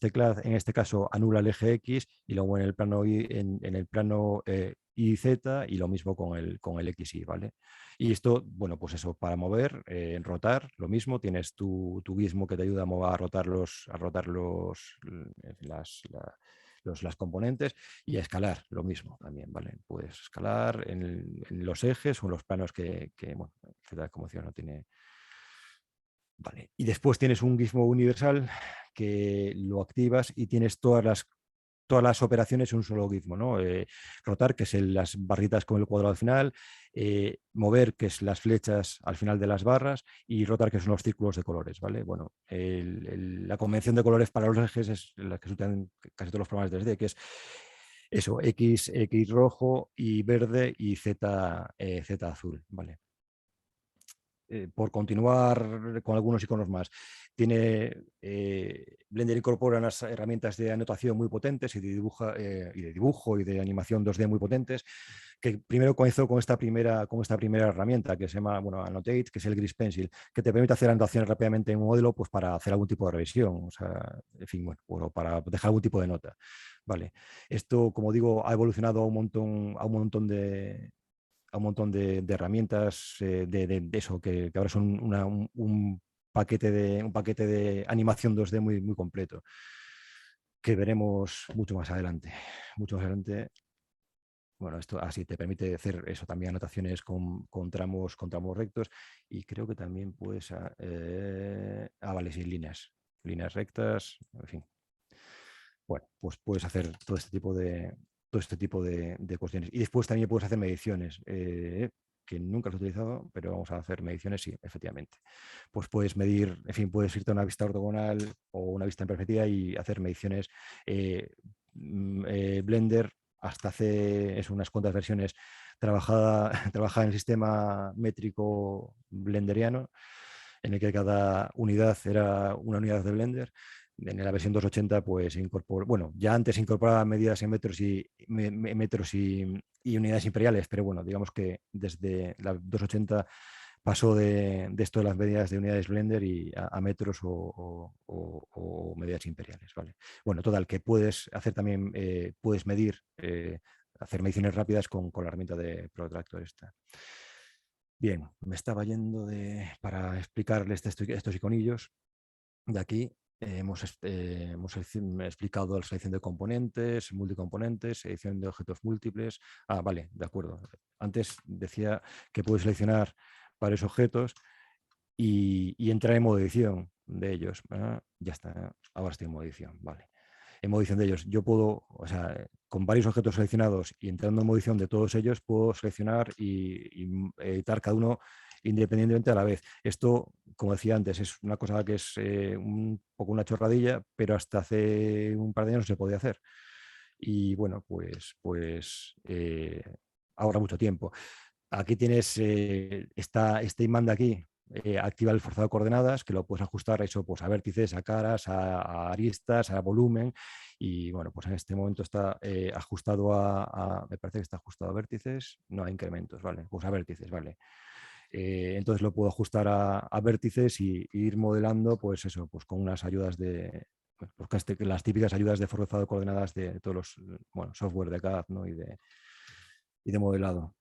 este caso, anula el eje X y lo mueve en el plano Y, en el plano YZ, y lo mismo con el XY, ¿vale? Y esto, bueno, pues eso, para mover, rotar, lo mismo, tienes tu gizmo que te ayuda a rotar las componentes, y a escalar lo mismo también, ¿vale? Puedes escalar en los ejes o en los planos bueno, como decía, no tiene... Vale. Y después tienes un gizmo universal que lo activas y tienes todas las todas las operaciones en un solo gizmo, ¿no? Rotar, que es las barritas con el cuadrado al final, mover, que es las flechas al final de las barras, y rotar, que son los círculos de colores, ¿vale? Bueno, la convención de colores para los ejes es la que se usan en casi todos los programas 3D, que es eso, X rojo y verde y Z azul, ¿vale? Por continuar con algunos iconos más, Blender incorpora unas herramientas de anotación muy potentes y de dibujo y de animación 2D muy potentes, que primero comenzó con esta primera herramienta que se llama, bueno, Annotate, que es el Gris Pencil, que te permite hacer anotaciones rápidamente en un modelo, pues para hacer algún tipo de revisión, o sea, en fin, bueno, o para dejar algún tipo de nota. Vale. Esto, como digo, ha evolucionado a un montón de herramientas de eso, que ahora son un paquete de animación 2D muy, muy completo, que veremos mucho más adelante. Mucho más adelante. Bueno, esto así te permite hacer eso también, anotaciones con tramos rectos, y creo que también puedes, vale, sí, líneas rectas, en fin. Bueno, pues puedes hacer todo este tipo de cuestiones. Y después también puedes hacer mediciones, que nunca lo he utilizado, pero vamos a hacer mediciones, sí, efectivamente. Pues puedes medir, en fin, puedes irte a una vista ortogonal o una vista en perspectiva y hacer mediciones. Blender hasta hace unas cuantas versiones trabajaba en el sistema métrico blenderiano, en el que cada unidad era una unidad de Blender. En la versión 280, pues bueno, ya antes incorporaba medidas en metros y unidades imperiales, pero bueno, digamos que desde la 280 pasó de esto de las medidas de unidades Blender y a metros o medidas imperiales, ¿vale? Bueno, total, que puedes hacer también, puedes medir, hacer mediciones rápidas con la herramienta de Protractor esta. Bien, me estaba yendo para explicarles estos iconillos de aquí. Hemos explicado la selección de componentes, multicomponentes, selección de objetos múltiples. Vale, de acuerdo. Antes decía que puedes seleccionar varios objetos y entrar en modo edición de ellos. Ya está, ahora estoy en modo edición, vale. En modo edición de ellos, yo puedo, o sea, con varios objetos seleccionados y entrando en modo edición de todos ellos, puedo seleccionar y editar cada uno independientemente a la vez. Esto, como decía antes, es una cosa que es un poco una chorradilla, pero hasta hace un par de años no se podía hacer. Y bueno, pues ahora mucho tiempo. Aquí tienes este imán de aquí, activa el forzado de coordenadas, que lo puedes ajustar a eso, pues a vértices, a caras, a aristas, a volumen. Y bueno, pues en este momento está ajustado me parece que está ajustado a vértices, no a incrementos, ¿vale? Pues a vértices, ¿vale? Entonces lo puedo ajustar a vértices y ir modelando, pues eso, pues con unas ayudas pues las típicas ayudas de forzado de coordenadas de todos los software de CAD, ¿no? y de modelado.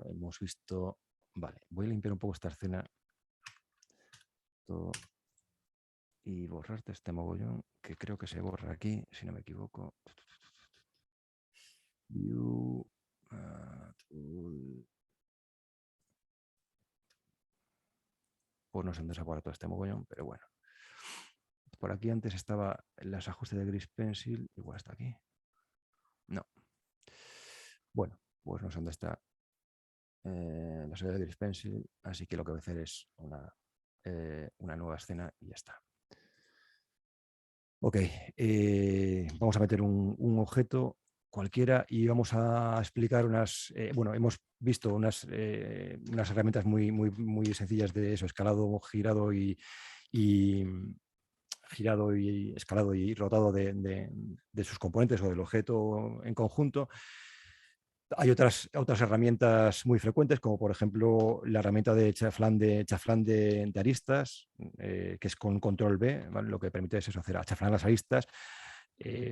Hemos visto. Vale, voy a limpiar un poco esta escena y borrarte este mogollón, que creo que se borra aquí, si no me equivoco. View, pues no sé dónde se ha guardado todo este mogollón, pero bueno. Por aquí antes estaba los ajustes de Gris Pencil, igual está aquí. No. Bueno, pues no sé dónde está la salida de Gris Pencil, así que lo que voy a hacer es una nueva escena y ya está. Ok, vamos a meter un objeto cualquiera y vamos a explicar hemos visto unas herramientas muy, muy, muy sencillas de eso, escalado, girado y escalado y rotado de sus componentes o del objeto en conjunto. Hay otras herramientas muy frecuentes, como por ejemplo la herramienta de chaflán de aristas, que es con control B, ¿vale? Lo que permite es eso, hacer chaflán las aristas.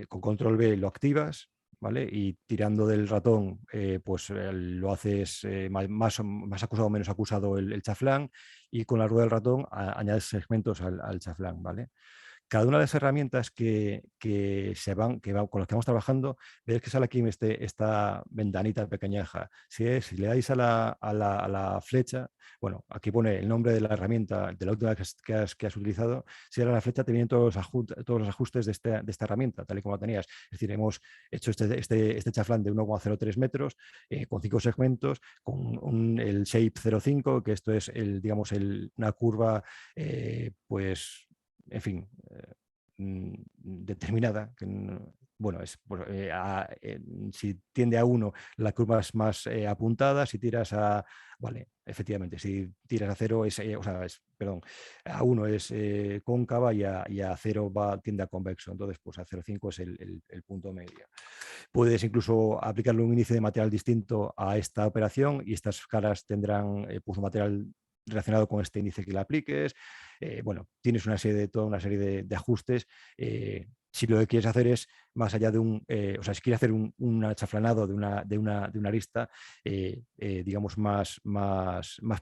Con control B lo activas, ¿vale? Y tirando del ratón, pues lo haces más acusado o menos acusado el chaflán, y con la rueda del ratón añades segmentos al chaflán, ¿vale? cada una de las herramientas con las que vamos trabajando, veis que sale aquí esta ventanita pequeñaja. Si le dais a la flecha, bueno, aquí pone el nombre de la herramienta, de la última que has utilizado. Si era la flecha, te vienen todos los ajustes de esta herramienta, tal y como la tenías. Es decir, hemos hecho este chaflán de 1,03 metros, con 5 segmentos, con el shape 0,5, que esto es digamos, una curva, pues, en fin, determinada. Bueno, si tiende a 1, la curva es más apuntada. Si tiras vale, efectivamente, si tiras a 0, perdón, a 1 es cóncava, y a 0 tiende a convexo. Entonces, pues a 0,5 es el punto medio. Puedes incluso aplicarle un índice de material distinto a esta operación, y estas caras tendrán pues, un material relacionado con este índice que le apliques. Bueno, tienes toda una serie de ajustes. Si lo que quieres hacer es, más allá de si quieres hacer un achaflanado de una arista, digamos, más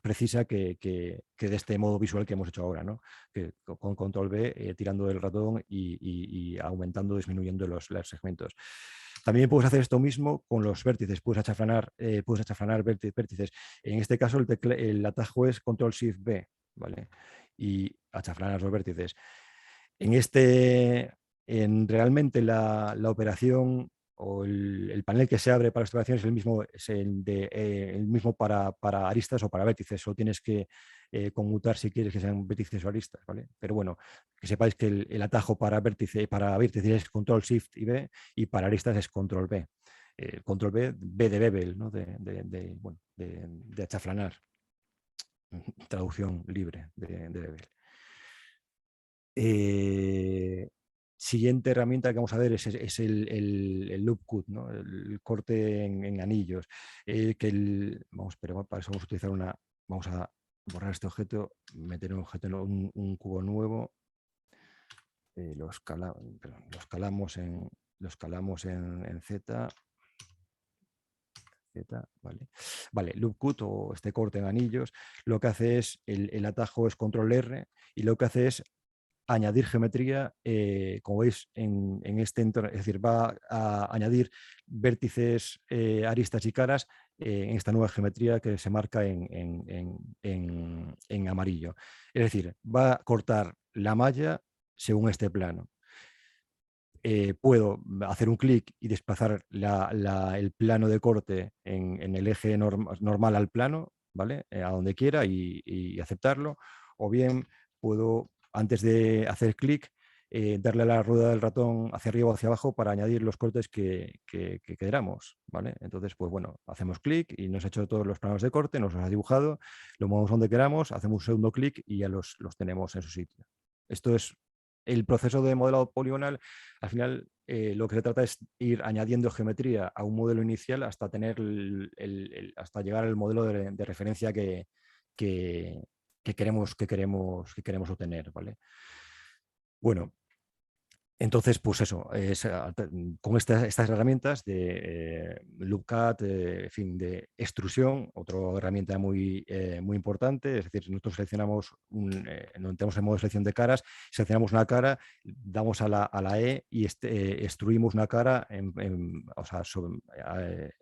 precisa que de este modo visual que hemos hecho ahora, ¿no? Que con control B, tirando del ratón y aumentando, disminuyendo los segmentos. También puedes hacer esto mismo con los vértices. Puedes achaflanar vértices. En este caso, el atajo es Control-Shift-B, ¿vale? Y achaflanar los vértices. Realmente la operación, o el panel que se abre para esta operación, es el mismo para aristas o para vértices. Solo tienes que conmutar si quieres que sean vértices o aristas, ¿vale? Pero bueno, que sepáis que el atajo para vértices es Control Shift y B, y para aristas es Control B. Control B, B de bevel, ¿no? de achaflanar. Traducción libre de bevel. Siguiente herramienta que vamos a ver es el loop cut, ¿no? El corte en anillos. Pero para eso vamos a utilizar vamos a borrar este objeto, meter un objeto, un cubo nuevo. Lo escalamos en Z. Vale. Vale, loop cut, o este corte en anillos, lo que hace es, el atajo es control R, y lo que hace es añadir geometría, como veis en este entorno. Es decir, va a añadir vértices, aristas y caras, en esta nueva geometría que se marca en amarillo. Es decir, va a cortar la malla según este plano. Puedo hacer un clic y desplazar el plano de corte en el eje normal al plano, ¿vale? A donde quiera, y aceptarlo. O bien puedo, antes de hacer clic, darle a la rueda del ratón hacia arriba o hacia abajo para añadir los cortes que queramos, ¿vale? Entonces, pues bueno, hacemos clic y nos ha hecho todos los planos de corte, nos los ha dibujado, lo movemos donde queramos, hacemos un segundo clic y ya los tenemos en su sitio. Esto es el proceso de modelado poligonal. Al final, lo que se trata es ir añadiendo geometría a un modelo inicial hasta tener hasta llegar al modelo de referencia que queremos obtener, ¿vale? Bueno, entonces, pues eso, con estas herramientas de loopcut, en fin, de extrusión, otra herramienta muy importante. Es decir, nosotros seleccionamos, no tenemos el modo de selección de caras, seleccionamos una cara, damos a la E y extruimos una cara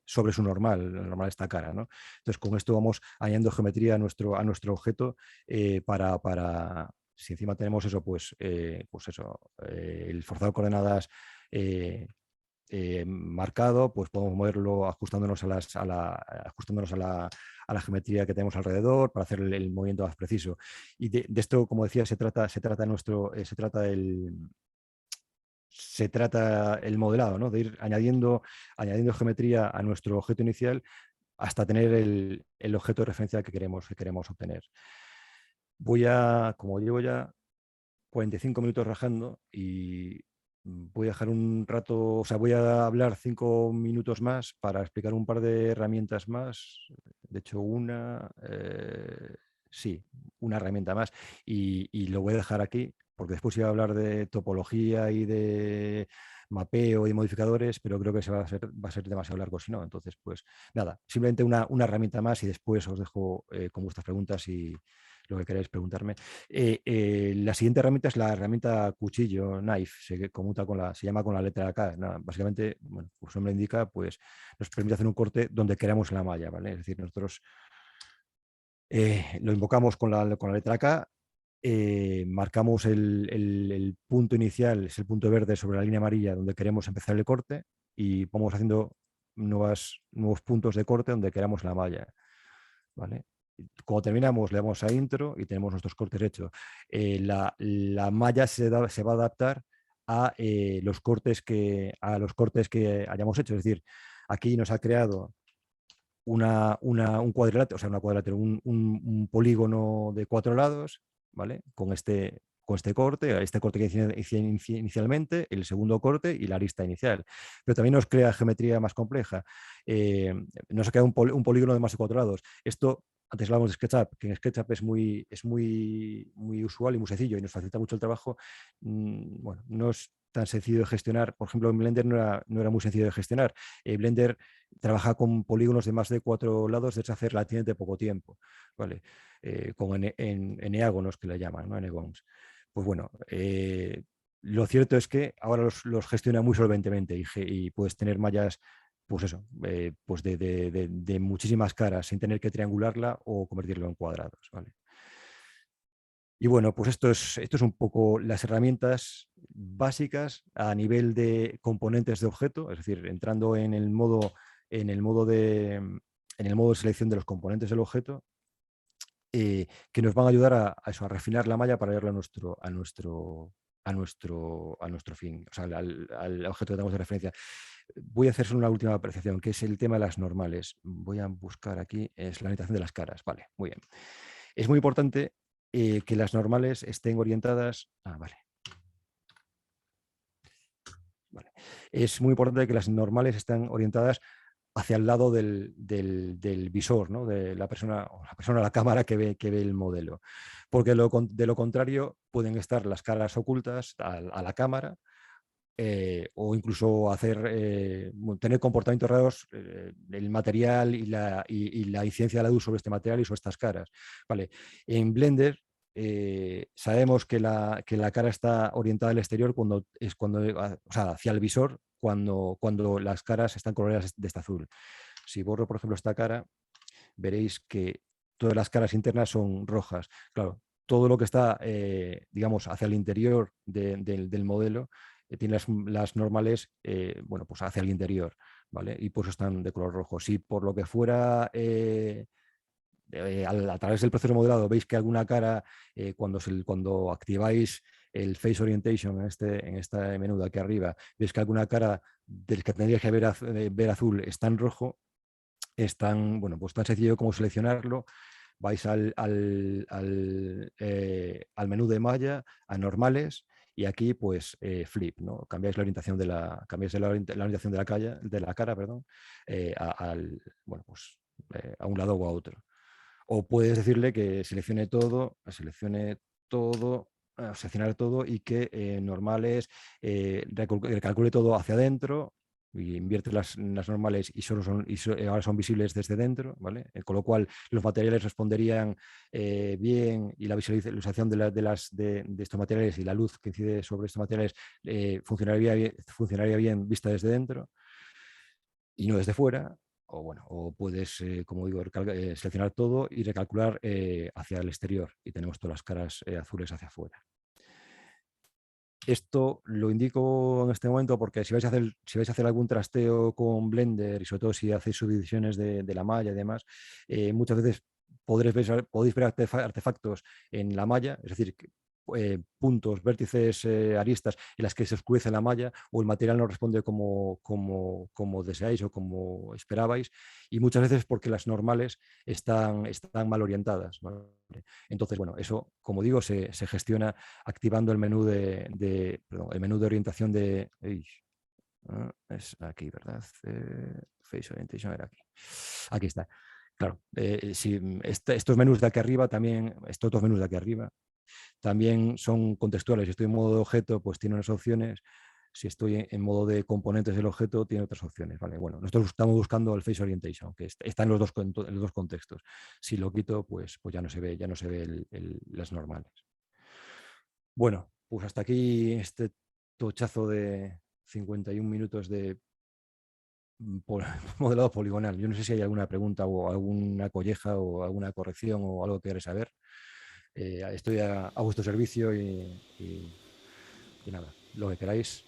sobre su normal, el normal de esta cara, ¿no? Entonces, con esto vamos añadiendo geometría a nuestro objeto, si encima tenemos eso, pues eso, el forzado de coordenadas marcado, pues podemos moverlo ajustándonos a la geometría que tenemos alrededor para hacer el movimiento más preciso. Y de esto, como decía, se trata el modelado, ¿no? De ir añadiendo geometría a nuestro objeto inicial hasta tener el objeto de referencia que queremos obtener. Como llevo ya 45 minutos rajando, y voy a dejar un rato, voy a hablar 5 minutos más para explicar un par de herramientas más. De hecho, una herramienta más, y lo voy a dejar aquí, porque después iba a hablar de topología y de mapeo y modificadores, pero creo que va a ser demasiado largo si no. Entonces, pues nada, simplemente una herramienta más, y después os dejo con vuestras preguntas lo que queréis preguntarme. La siguiente herramienta es la herramienta cuchillo, knife, se llama con la letra K. Nada, básicamente, bueno, pues su nombre indica, pues nos permite hacer un corte donde queramos en la malla, ¿vale? Es decir, nosotros lo invocamos con la letra K, marcamos el punto inicial, es el punto verde sobre la línea amarilla donde queremos empezar el corte y vamos haciendo nuevos puntos de corte donde queramos la malla, ¿vale? Cuando terminamos le damos a intro y tenemos nuestros cortes hechos. La malla se va a adaptar a los cortes que hayamos hecho. Es decir, aquí nos ha creado un cuadrilátero, o sea, un polígono de 4 lados, ¿vale? Con este corte que hice inicialmente, el segundo corte y la arista inicial. Pero también nos crea geometría más compleja. Nos ha creado un polígono de más de 4 lados. Esto, antes hablábamos de SketchUp, que en SketchUp muy usual y muy sencillo y nos facilita mucho el trabajo. Bueno, no es tan sencillo de gestionar. Por ejemplo, en Blender no era muy sencillo de gestionar. Blender trabaja con polígonos de más de 4 lados desde hace relativamente poco tiempo, ¿vale? Con eneágonos que le llaman, ¿no? Enegons. Pues bueno, lo cierto es que ahora los gestiona muy solventemente y puedes tener mallas, pues eso, pues de muchísimas caras sin tener que triangularla o convertirlo en cuadrados, ¿vale? Y bueno, pues esto es un poco las herramientas básicas a nivel de componentes de objeto, es decir, entrando en el modo de selección de los componentes del objeto, que nos van a ayudar a refinar la malla para llevarla a nuestro fin, o sea, al objeto que tenemos de referencia. Voy a hacer solo una última apreciación, que es el tema de las normales. Voy a buscar aquí, es la orientación de las caras. Vale, muy bien. Es muy importante que las normales estén orientadas. Vale. Vale. Es muy importante que las normales estén orientadas hacia el lado del visor, ¿no? De la persona, la cámara que ve el modelo. Porque de lo contrario pueden estar las caras ocultas a la cámara, o incluso tener comportamientos raros, el material y la incidencia de la luz sobre este material y sobre estas caras. Vale. En Blender sabemos que la cara está orientada al exterior o sea, hacia el visor cuando las caras están coloreadas de este azul. Si borro, por ejemplo, esta cara, veréis que todas las caras internas son rojas. Claro, todo lo que está, digamos, hacia el interior del modelo tiene las normales, bueno, pues hacia el interior, ¿vale? Y por eso están de color rojo. Si por lo que fuera, a través del proceso de modelado veis que alguna cara, cuando activáis el Face Orientation en este menú de aquí arriba, veis que alguna cara del que tendríais que ver azul está en rojo, bueno, pues tan sencillo como seleccionarlo. Vais al menú de malla, a normales, y aquí pues flip, ¿no? Cambiáis la orientación la orientación de la cara, perdón, bueno, pues, a un lado o a otro. O puedes decirle que seleccionar todo y que normales, recalcule todo hacia adentro y invierte las normales y ahora son visibles desde dentro, ¿vale? Con lo cual los materiales responderían bien y la visualización de estos materiales y la luz que incide sobre estos materiales funcionaría bien vista desde dentro y no desde fuera. O bueno, o puedes, como digo, seleccionar todo y recalcular hacia el exterior y tenemos todas las caras azules hacia afuera. Esto lo indico en este momento porque si vais a hacer algún trasteo con Blender y sobre todo si hacéis subdivisiones de la malla y demás, muchas veces podéis ver artefactos en la malla, es decir, puntos, vértices, aristas en las que se oscurece la malla o el material no responde como deseáis o como esperabais, y muchas veces porque las normales están mal orientadas, ¿vale? Entonces, bueno, eso, como digo, se gestiona activando el menú el menú de orientación es aquí, ¿verdad? Face Orientation era aquí. Aquí está. Claro, si estos menús de aquí arriba también, estos dos menús de aquí arriba, también son contextuales. Si estoy en modo de objeto, pues tiene unas opciones. Si estoy en modo de componentes del objeto, tiene otras opciones. ¿Vale? Bueno, nosotros estamos buscando el Face Orientation, que está en en los dos contextos. Si lo quito, pues ya no se ve, las normales. Bueno, pues hasta aquí este tochazo de 51 minutos de modelado poligonal. Yo no sé si hay alguna pregunta o alguna colleja o alguna corrección o algo que queráis saber. Estoy a vuestro servicio y nada, lo que queráis.